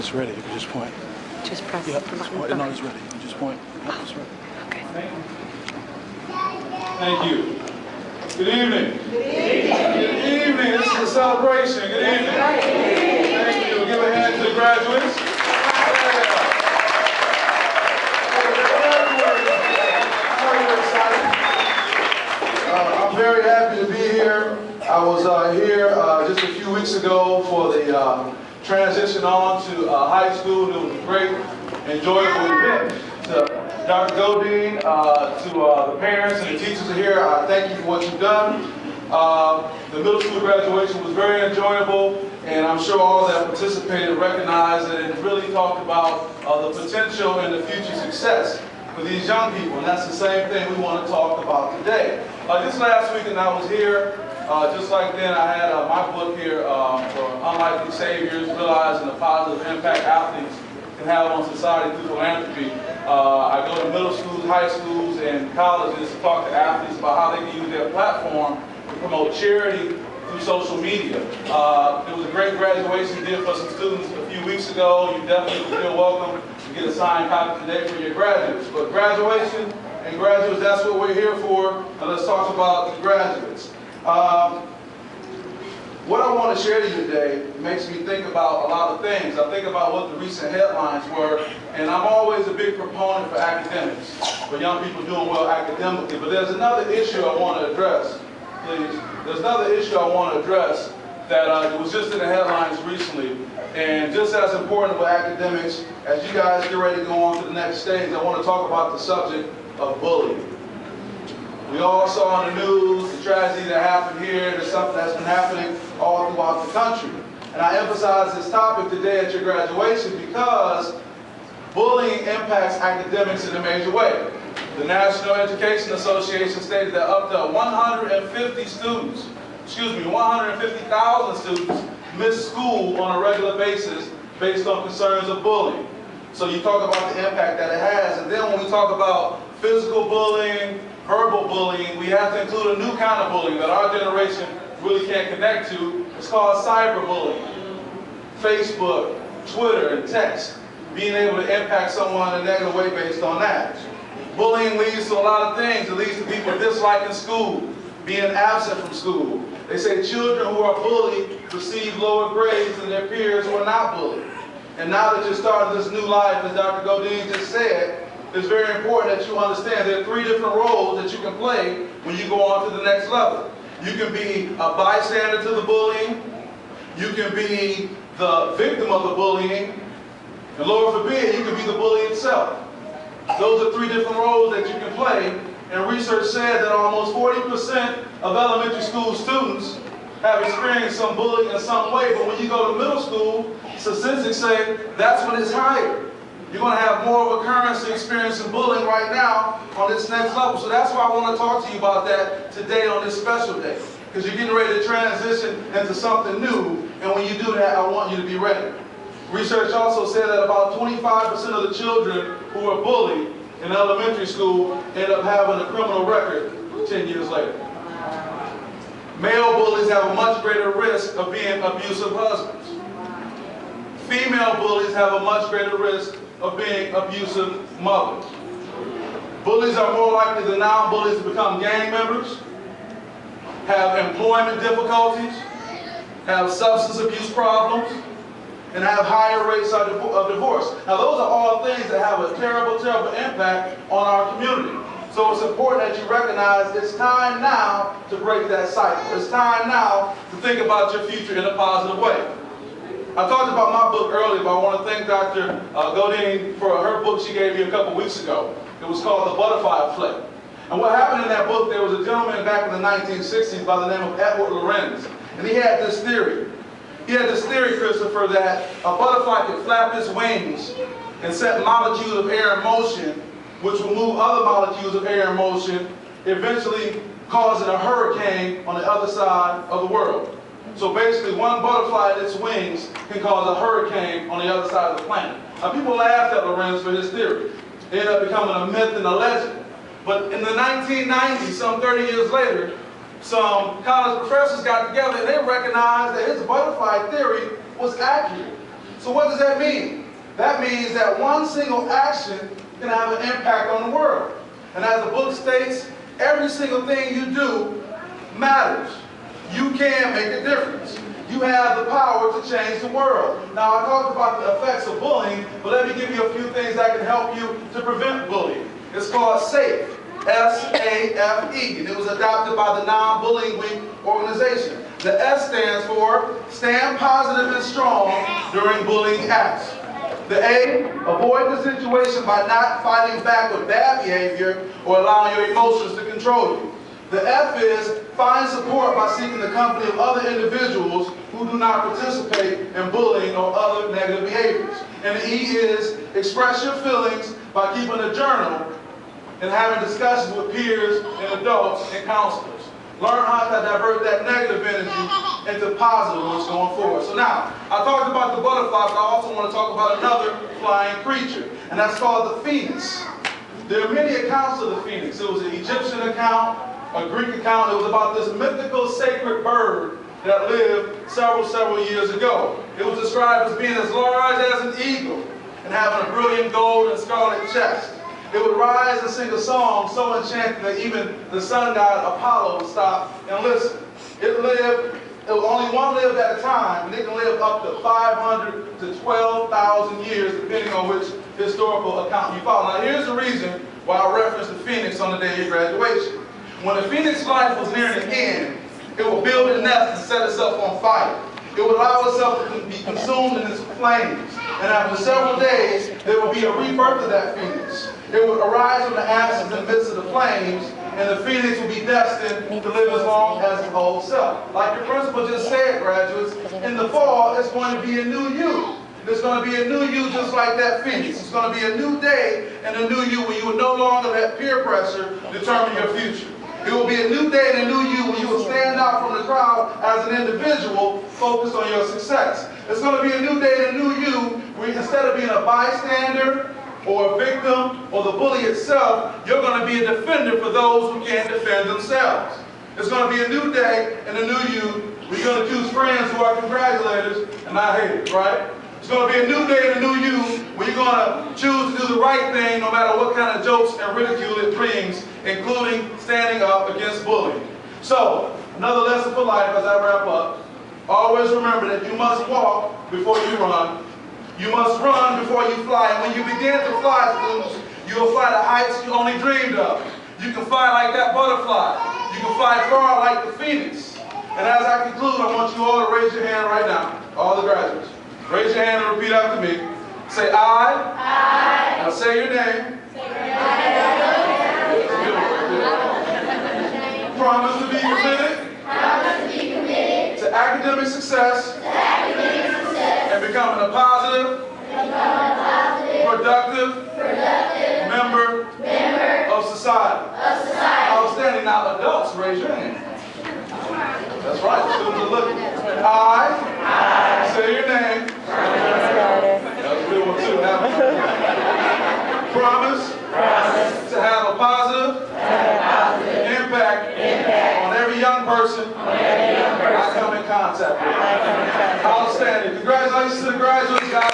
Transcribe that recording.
It's ready. You can just point. Just press Yep, the button. point. Okay. No, it's ready. You just point. Yep, it's ready. Okay. Thank you. Good evening. Good evening. Good evening. This is a celebration. Good evening. Thank you. Give a hand to the graduates. I'm very happy to be here. I was here just a few weeks ago for the transition on to high school. It was a great, enjoyable event. To Dr. Godine, to the parents and the teachers here, I thank you for what you've done. The middle school graduation was very enjoyable, and I'm sure all that participated recognized it and really talked about the potential and the future success for these young people, and that's the same thing we want to talk about today. Just last week, and I was here, just like then, I had my book here for Unlikely Saviors, Realizing the Positive Impact Athletes Can Have on Society Through Philanthropy. I go to middle schools, high schools, and colleges to talk to athletes about how they can use their platform to promote charity through social media. It was a great graduation we did for some students a few weeks ago. You definitely feel welcome to get a signed copy today for your graduates. But graduation and graduates, that's what we're here for. And let's talk about the graduates. What I want to share to you today makes me think about a lot of things. I think about what the recent headlines were, and I'm always a big proponent for academics, for young people doing well academically. But there's another issue I want to address, please. There's another issue I want to address that was just in the headlines recently. And just as important with academics, as you guys get ready to go on to the next stage, I want to talk about the subject of bullying. We all saw on the news the tragedy that happened here. There's something that's been happening all throughout the country. And I emphasize this topic today at your graduation because bullying impacts academics in a major way. The National Education Association stated that up to 150 students, 150,000 students miss school on a regular basis based on concerns of bullying. So you talk about the impact that it has. And then when we talk about physical bullying, verbal bullying, we have to include a new kind of bullying that our generation really can't connect to. It's called cyberbullying. Facebook, Twitter, and text, being able to impact someone in a negative way based on that. Bullying leads to a lot of things. It leads to people disliking school, being absent from school. They say children who are bullied receive lower grades than their peers who are not bullied. And now that you're starting this new life, as Dr. Godine just said, it's very important that you understand there are three different roles that you can play when you go on to the next level. You can be a bystander to the bullying, you can be the victim of the bullying, and Lord forbid, you can be the bully itself. Those are three different roles that you can play, and research said that almost 40% of elementary school students have experienced some bullying in some way, but when you go to middle school, statistics say that's when it's higher. You're going to have more of a occurrence to experiencing bullying right now on this next level. So that's why I want to talk to you about that today on this special day. Because you're getting ready to transition into something new. And when you do that, I want you to be ready. Research also said that about 25% of the children who are bullied in elementary school end up having a criminal record 10 years later. Male bullies have a much greater risk of being abusive husbands. Female bullies have a much greater risk of being abusive mothers. Bullies are more likely than non-bullies to become gang members, have employment difficulties, have substance abuse problems, and have higher rates of divorce. Now those are all things that have a terrible, terrible impact on our community. So it's important that you recognize it's time now to break that cycle. It's time now to think about your future in a positive way. I talked about my book earlier, but I want to thank Dr. Godine for her book she gave me a couple weeks ago. It was called The Butterfly Effect. And what happened in that book, there was a gentleman back in the 1960s by the name of Edward Lorenz. And he had this theory. He had this theory, Christopher, that a butterfly could flap its wings and set molecules of air in motion, which will move other molecules of air in motion, eventually causing a hurricane on the other side of the world. So basically, one butterfly at its wings can cause a hurricane on the other side of the planet. Now, people laughed at Lorenz for his theory. It ended up becoming a myth and a legend. But in the 1990s, some 30 years later, some college professors got together and they recognized that his butterfly theory was accurate. So what does that mean? That means that one single action can have an impact on the world. And as the book states, every single thing you do matters. You can make a difference. You have the power to change the world. Now, I talked about the effects of bullying, but let me give you a few things that can help you to prevent bullying. It's called SAFE, S-A-F-E, and it was adopted by the Non-Bullying Week organization. The S stands for Stand Positive and Strong During Bullying Acts. The A, avoid the situation by not fighting back with bad behavior or allowing your emotions to control you. The F is find support by seeking the company of other individuals who do not participate in bullying or other negative behaviors. And the E is express your feelings by keeping a journal and having discussions with peers and adults and counselors. Learn how to divert that negative energy into positive ones going forward. So now, I talked about the butterfly, but I also want to talk about another flying creature, and that's called the phoenix. There are many accounts of the phoenix. It was an Egyptian account, a Greek account. It was about this mythical sacred bird that lived several years ago. It was described as being as large as an eagle and having a brilliant gold and scarlet chest. It would rise and sing a song so enchanting that even the sun god Apollo would stop and listen. Only one lived at a time, and it can live up to 500 to 12,000 years, depending on which historical account you follow. Now, here's the reason why I referenced the phoenix on the day of graduation. When the phoenix life was near the end, it would build a nest and set itself on fire. It would allow itself to be consumed in its flames. And after several days, there would be a rebirth of that phoenix. It would arise from the ashes in the midst of the flames, and the phoenix would be destined to live as long as its whole self. Like your principal just said, graduates, in the fall, it's going to be a new you. There's going to be a new you just like that phoenix. It's going to be a new day and a new you when you will no longer let peer pressure determine your future. It will be a new day and a new you when you will stand out from the crowd as an individual focused on your success. It's going to be a new day and a new you where instead of being a bystander or a victim or the bully itself, you're going to be a defender for those who can't defend themselves. It's going to be a new day and a new you where you're going to choose friends who are congratulators and not haters, right? It's going to be a new day and a new you where you're going to choose to do the right thing no matter what kind of jokes and ridicule it brings, including standing up against bullying. So, another lesson for life as I wrap up. Always remember that you must walk before you run. You must run before you fly. And when you begin to fly, students, you will fly to heights you only dreamed of. You can fly like that butterfly. You can fly far like the phoenix. And as I conclude, I want you all to raise your hand right now, all the graduates. Raise your hand and repeat after me. Say I. Now say your name. Promise to be committed. To academic success. And becoming a positive. Productive. Member. Of society. Outstanding. Now adults, raise your hand. That's right, the students are looking. I. Say your name. That's a good one too. Promise. To have a positive. Impact. On every young person. I come in contact with. Outstanding. Congratulations to the graduates, guys.